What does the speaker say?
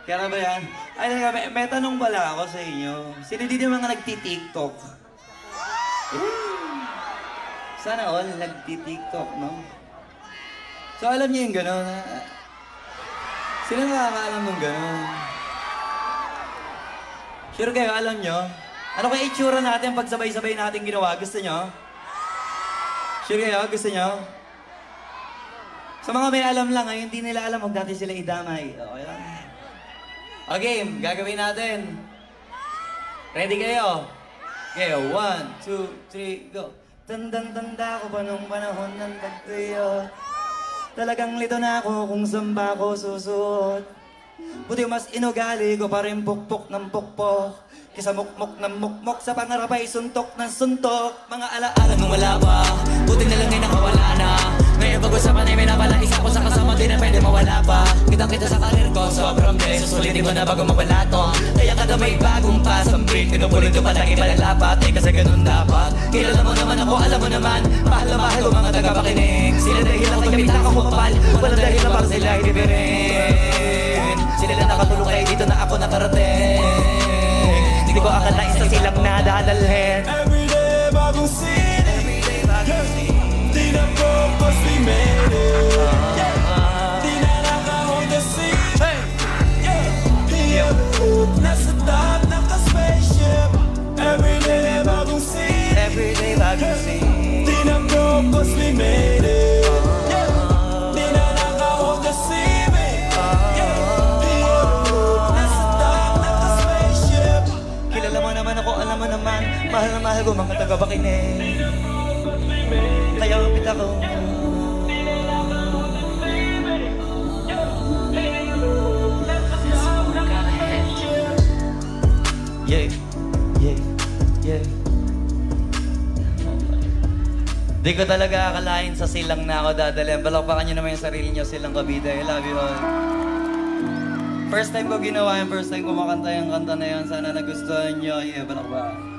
Kaya ba yan? Ay, may tanong pala ako sa inyo. Sino dito yung mga nagti-TikTok? Sana all nagti-TikTok, no? So alam niyo yung gano'n? Sino nakakaalam ng gano'n? Sure kayo, alam niyo? Ano kaya itsura natin pag sabay-sabay natin ginawa? Gusto niyo? Sure kayo? Gusto niyo? Sa mga may alam lang, ay hindi nila alam, huwag natin sila idamay. Okay lang. Okay, gagawin natin. Ready kayo? Okay, 1, 2, 3, go. Tandang-tanda ko pa nung panahon ng pagtuyo. Talagang lito na ako kung saan ba ako susuot. Buti mas inugali ko pa rin pukpok ng pukpok. Kisa mukmok ng mukmok sa pangarap ay suntok ng suntok. Mga alaala nung wala pa, buti na lang ay nakawala na. Ngayon pag-usapan ay may napala, isa ko sa kasama, di na pwede mawala pa. Kitang-kita sa karir ko, sobrang day. Susulitin ko na bago mawala to. Kaya kada may bagong pasang break, pinupulit ko pa lang iba ng lapat. Eh kasi ganun dapat. Kilala mo naman ako, alam mo naman. Mahal na mahal ko mga tagapakinig. Sila dahil ako kapit ako mapapal. Walang dahil na para sila ibibirin. Sila lang nakatulong kaya dito na ako nakarating. Hindi ko akalain sa silang nadadalhin. Everyday bagong city, di na focus, we made it. Di na nakahon the city. Nasa top, naka-spaceship. Everyday bagong city, Everyday bagong city. di na focus, we made it. Di na nakahon the city. Nasa top, naka-spaceship. Kilala mo naman ako, alam mo naman. Mahal na mahal ko mga tagapakinig. Kaya upit ako. Yeah, yeah, yeah. Di ko talaga akalain sa silang na ako dadalhin. Balakpakan nyo naman yung sarili nyo, Silang Cavite. I love you all. First time ko ginawa yan, first time ko makanta yung kanta na yan. Sana nagustuhan nyo. Yeah, balakpakan.